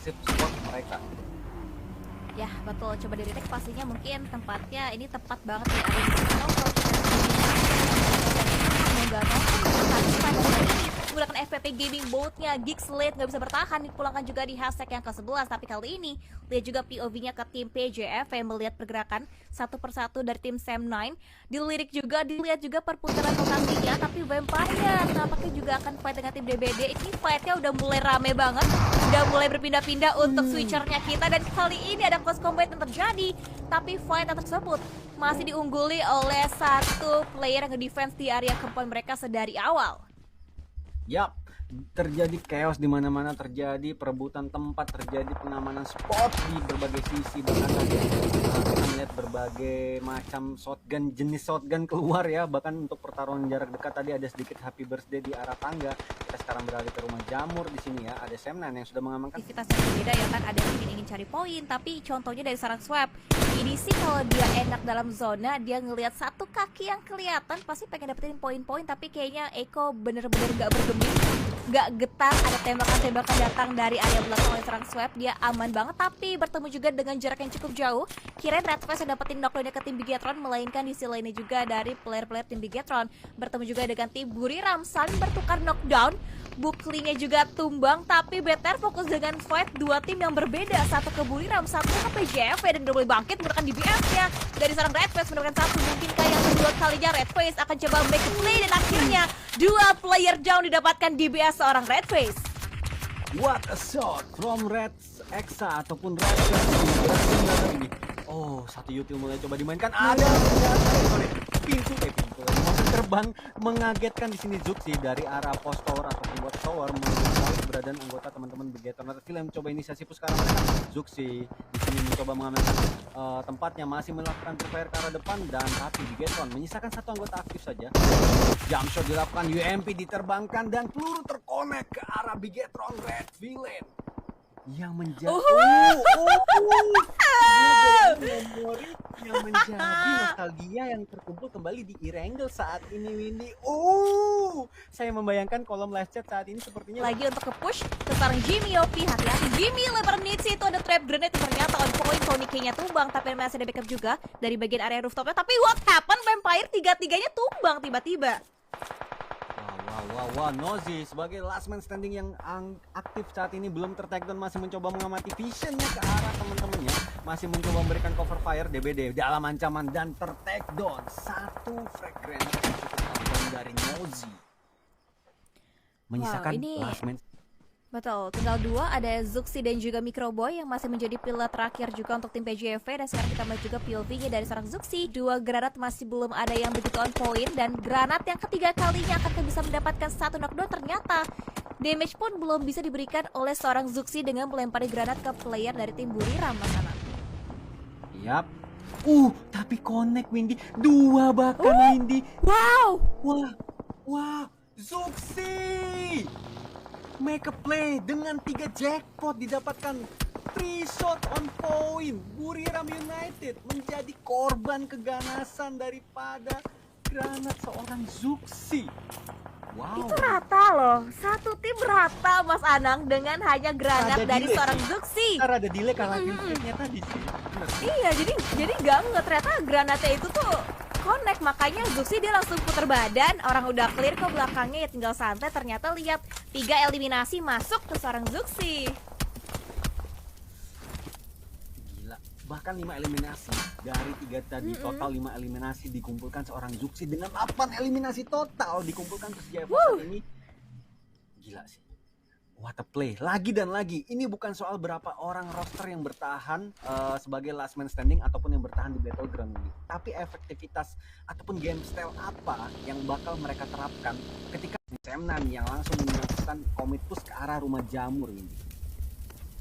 safe spot mereka. Ya betul, coba di retake pastinya mungkin tempatnya ini tepat banget ya. Menggunakan FPP Gaming Boat-nya, Geeks Late nggak bisa bertahan, dipulangkan juga di hashtag yang ke-11. Tapi kali ini lihat juga POV-nya ke tim PJF yang melihat pergerakan satu persatu dari tim Sam9. Dilirik juga, dilihat juga perputaran rotasinya. Tapi Vampire nampaknya juga akan fight dengan tim DBD. Ini fight-nya udah mulai rame banget, udah mulai berpindah-pindah untuk switchernya kita. Dan kali ini ada close combat yang terjadi, tapi fight tersebut masih diungguli oleh satu player yang nge-defense di area compound mereka sedari awal. Yap, terjadi chaos di mana-mana, terjadi perebutan tempat, terjadi pengamanan spot di berbagai sisi. Bahkan tadi kita melihat berbagai macam shotgun, jenis shotgun keluar ya. Bahkan untuk pertarungan jarak dekat tadi ada sedikit happy birthday di arah tangga. Kita sekarang beralih ke rumah jamur di sini ya. Ada Sam9 yang sudah mengamankan. Aktivitas yang berbeda ya kan, ada yang mungkin ingin cari poin, tapi contohnya dari sarang swap. Ini sih kalau dia enak dalam zona, dia ngelihat satu kaki yang kelihatan pasti pengen dapetin poin-poin, tapi kayaknya Eko bener-bener gak bergeming, gak getar. Ada tembakan-tembakan datang dari area belakang oleh serang swap, dia aman banget, tapi bertemu juga dengan jarak yang cukup jauh. Kirain Red Face yang dapetin knockdown ke tim Bigetron, melainkan di sisi lainnya juga dari player-player tim Bigetron. Bertemu juga dengan tim Buriram, saling bertukar knockdown. Buklinya juga tumbang, tapi BTR fokus dengan fight dua tim yang berbeda. Satu ke Buriram, satu ke PJF, dan udah mulai bangkit menggunakan DBS-nya. Dari seorang Red Face mendapatkan satu, mungkinkah yang kedua kalinya Red Face akan coba make a play, dan akhirnya dua player down didapatkan DBS seorang Red Face. What a shot from Red Exa ataupun Red Face. Oh, satu util mulai coba dimainkan. Ada pintu motion terbang mengagetkan di sini. Zuxi dari arah post tower ataupun watch tower mengetahui keberadaan anggota teman-teman Bigetron. Film coba inisiasi push ke arah mereka. Zuxi di sini mencoba mengamankan tempatnya, masih melakukan prepare ke arah depan, dan tapi Bigetron menyisakan satu anggota aktif saja. Jump shot dilakukan, UMP diterbangkan, dan peluru terkonek ke arah Bigetron Red Villain yang menjadi memori yang menjadi nostalgia yang terkumpul kembali di Erangel saat ini, Windy. Saya membayangkan kolom live chat saat ini sepertinya Lagi untuk ke-push ke seorang Jimmy OP. Hati-hati Jimmy, lebar nits itu ada trap grenade yang ternyata on point. Tony K-nya tumbang, tapi masih ada backup juga dari bagian area rooftopnya. Tapi what happened, Vampire tiga-tiganya tumbang tiba-tiba. Wah, Nozi sebagai last man standing yang aktif saat ini belum tertakedown, masih mencoba mengamati visionnya ke arah teman-temannya, masih mencoba memberikan cover fire. DBD dalam ancaman dan tertakedown. Satu frag grenade yang cukup tajam dari Nozi, menyisakan last man. Betul, tinggal dua, ada Zuxi dan juga Microboy yang masih menjadi pilar terakhir juga untuk tim PJV. Dan sekarang kita melihat juga POV-nya dari seorang Zuxi. Dua granat masih belum ada yang begitu on point, dan granat yang ketiga kalinya akan bisa mendapatkan satu knockdown. Ternyata damage pun belum bisa diberikan oleh seorang Zuxi dengan melempari granat ke player dari tim Buriram, Mas Anang. Yap. Tapi connect, Windy. Dua bahkan, Windy. Wow. Wah, Zuxi make a play dengan 3 jackpot didapatkan, 3 shot on point. Buriram United menjadi korban keganasan daripada granat seorang Zuxi. Wow. Itu rata loh, satu tim rata, Mas Anang, dengan hanya granat dari seorang Zuxi. Karena ada delay karena delay-nya tadi sih. Iya, jadi gak ternyata granatnya itu tuh connect, makanya Zuxi dia langsung puter badan, orang udah clear ke belakangnya ya tinggal santai. Ternyata lihat 3 eliminasi masuk ke seorang Zuxi. Gila, bahkan 5 eliminasi dari 3 tadi, total 5 eliminasi dikumpulkan seorang Zuxi dengan 8 eliminasi total dikumpulkan ke CJV saat ini. Gila sih. What a play, lagi dan lagi. Ini bukan soal berapa orang roster yang bertahan sebagai last man standing ataupun yang bertahan di battleground ini, tapi efektivitas ataupun game style apa yang bakal mereka terapkan ketika Sam9 yang langsung melakukan commit push ke arah rumah jamur ini.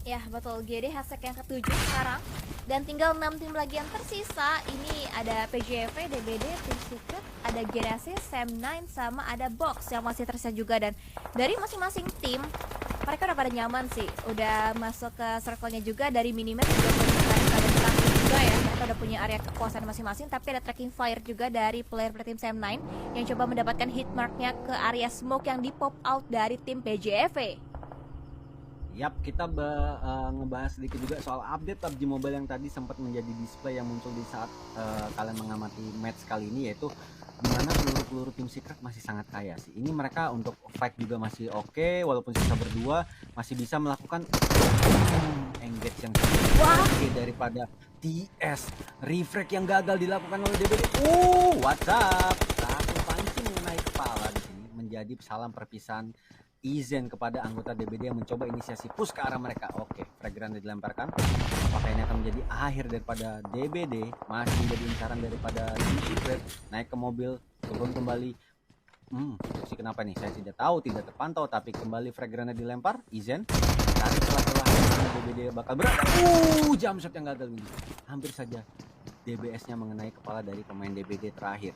Ya betul, GD hashtag yang ke-7 sekarang. Dan tinggal 6 tim lagi yang tersisa. Ini ada PJV, DBD, Tim Secret, ada GDC, Sam9, sama ada Box yang masih tersisa juga. Dan dari masing-masing tim mereka udah pada nyaman sih, udah masuk ke circle-nya juga. Dari Minimap juga punya tracking juga ya, mereka udah punya area kekuasaan masing-masing. Tapi ada tracking fire juga dari player tim Sam9 yang coba mendapatkan hit mark-nya ke area smoke yang di pop out dari tim PJV. Yap, kita ngebahas sedikit juga soal update PUBG Mobile yang tadi sempat menjadi display yang muncul di saat kalian mengamati match kali ini, yaitu dimana peluru-peluru tim Secret masih sangat kaya sih. Ini mereka untuk fight juga masih oke, walaupun sisa berdua masih bisa melakukan engage yang oke daripada TS. Refrag yang gagal dilakukan oleh DBD. What's up? Satu pancing mengenai kepala di sini menjadi salam perpisahan Izen kepada anggota DBD yang mencoba inisiasi push ke arah mereka. Oke, fragran dilemparkan. Apakah ini akan menjadi akhir daripada DBD? Masih menjadi incaran daripada Secret. Naik ke mobil, turun kembali. Si kenapa nih? Saya tidak tahu, tidak terpantau. Tapi kembali fragrannya dilempar. Izen tarik celah-celah DBD bakal berat. Jump shot yang gagal ini. Hampir saja DBS-nya mengenai kepala dari pemain DBD terakhir.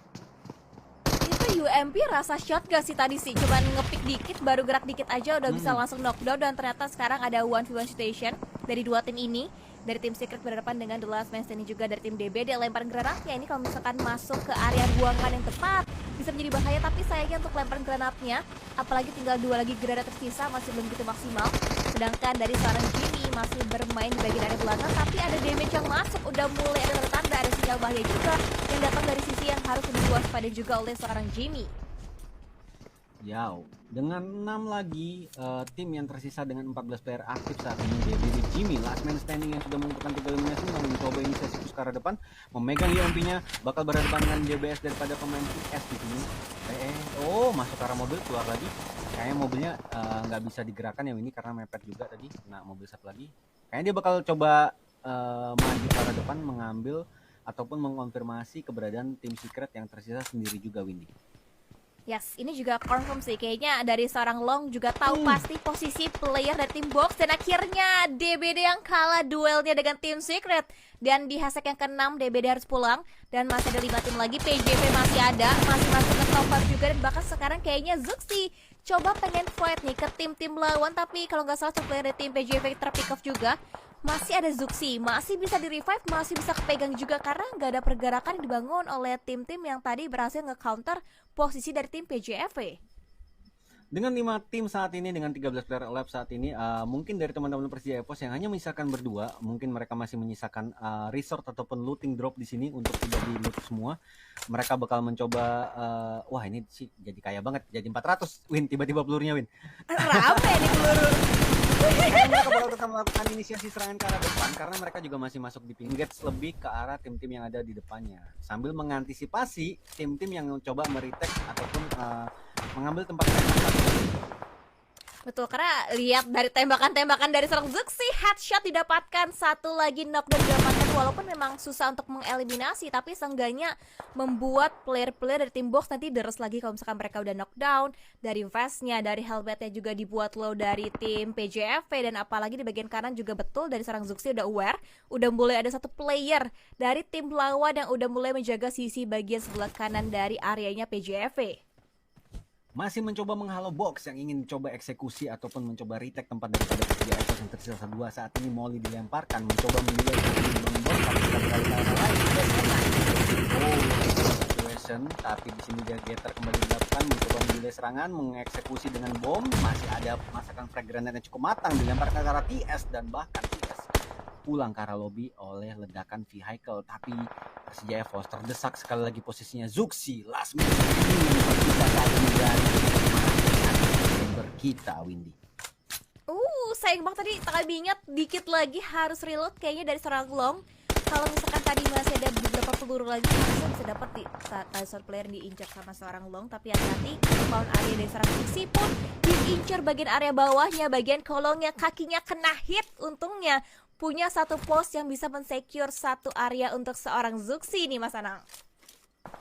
Itu UMP rasa shot gak sih tadi sih? Cuman ngepick dikit, baru gerak dikit aja udah bisa langsung knockdown. Dan ternyata sekarang ada 1v1 situation dari dua tim ini. Dari tim Secret berhadapan dengan The Last Man Standing juga dari tim DBD. Lempar granatnya ini kalau misalkan masuk ke area buangan yang tepat bisa menjadi bahaya, tapi sayangnya untuk lempar granatnya, apalagi tinggal 2 lagi granat tersisa, masih belum begitu maksimal. Sedangkan dari seorang Jimmy masih bermain di bagian area belakang, tapi ada damage yang masuk, udah mulai ada tanda-tanda, ada sinyal bahaya juga yang datang dari sisi yang harus diwaspadai juga oleh seorang Jimmy. Yau, dengan 6 lagi tim yang tersisa dengan 14 player aktif saat ini, DBD Jimmy, last man standing yang sudah mengumpulkan 3 eliminasi, namun mencoba inisiasi push ke arah depan, memegang UMP-nya, bakal berhadapan dengan DBS daripada pemain PS di sini. Masuk ke arah mobil, keluar lagi. Kayaknya mobilnya nggak bisa digerakkan ya ini karena mepet juga tadi. Nah, mobil satu lagi. Kayaknya dia bakal coba maju ke arah depan, mengambil ataupun mengonfirmasi keberadaan tim Secret yang tersisa sendiri juga, Windy. Yes, ini juga confirm sih. Kayaknya dari seorang Long juga tahu pasti posisi player dari tim Box. Dan akhirnya DBD yang kalah duelnya dengan tim Secret. Dan di hashtag yang ke-6 DBD harus pulang. Dan masih ada 5 tim lagi. PJV masih ada, masih masuk ke top 5 juga. Dan bahkan sekarang kayaknya Zuxi coba pengen fight nih ke tim-tim lawan. Tapi kalau nggak salah player dari tim PJV terpick off juga. Masih ada Zuxi, masih bisa di-revive, masih bisa kepegang juga karena nggak ada pergerakan yang dibangun oleh tim-tim yang tadi berhasil nge-counter posisi dari tim PJV. Dengan 5 tim saat ini, dengan 13 player alive saat ini, mungkin dari teman-teman Persija Evos yang hanya menyisakan berdua, mungkin mereka masih menyisakan resort ataupun looting drop di sini untuk tidak di-loot semua. Mereka bakal mencoba, wah ini sih jadi kaya banget, jadi 400 win, tiba-tiba pelurunya win. Rame nih peluru. Mereka bakal tetap melakukan inisiasi serangan ke arah depan karena mereka juga masih masuk di pinggets lebih ke arah tim-tim yang ada di depannya, sambil mengantisipasi tim-tim yang mencoba meretake ataupun mengambil tempat mereka. Betul, karena lihat dari tembakan-tembakan dari seorang Zuxi, headshot didapatkan, satu lagi knockdown didapatkan, walaupun memang susah untuk mengeliminasi, tapi seenggaknya membuat player-player dari tim Box nanti deres lagi kalau misalkan mereka udah knockdown. Dari vestnya, dari helmetnya juga dibuat low dari tim PJV, dan apalagi di bagian kanan juga betul dari seorang Zuxi udah aware, udah mulai ada satu player dari tim lawan yang udah mulai menjaga sisi bagian sebelah kanan dari areanya PJV. Masih mencoba menghalau Box yang ingin coba eksekusi ataupun mencoba retake tempat daripada Persija Evos yang tersisa 2 saat ini. Molly dilemparkan, mencoba menilai Bang Box, tapi sekali lain situation, tapi di sini dia getter kembali dilakukan, mencoba menilai serangan, mengeksekusi dengan bom. Masih ada masakan frag granate yang cukup matang, dilemparkan ke arah TS dan bahkan TS pulang ke arah lobby oleh ledakan vehicle. Tapi Persija Evos terdesak sekali lagi posisinya. Zuxi last minute kita saat ini dari member kita, Windy. Sayang banget tadi tak ingat dikit lagi harus reload kayaknya dari seorang Long. Kalau misalkan tadi masih ada beberapa peluru lagi, harusnya bisa dapat di saat shot player diincar sama seorang Long. Tapi hati-hati, compound area dari seorang Zuxi pun diincar bagian area bawahnya, bagian kolongnya, kakinya kena hit. Untungnya punya satu pos yang bisa mensecure satu area untuk seorang Zuxi nih, Mas Anang.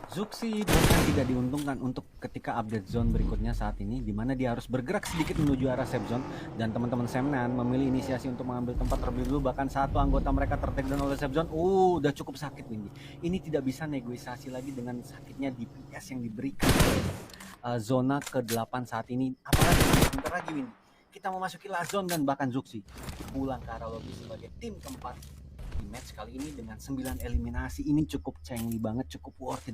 Zuxi bahkan tidak diuntungkan untuk ketika update zone berikutnya saat ini, di mana dia harus bergerak sedikit menuju arah safe zone, dan teman-teman Semnan memilih inisiasi untuk mengambil tempat terlebih dulu. Bahkan satu anggota mereka tertakedown oleh safe zone. Udah cukup sakit, Windy. Ini tidak bisa negosiasi lagi dengan sakitnya DPS yang diberikan oleh zona ke-8 saat ini. Apalagi sebentar lagi, Windy, kita memasuki last zone dan bahkan Zuxi pulang ke arah lobby sebagai tim keempat di match kali ini dengan 9 eliminasi. Ini cukup cengli banget, cukup worth it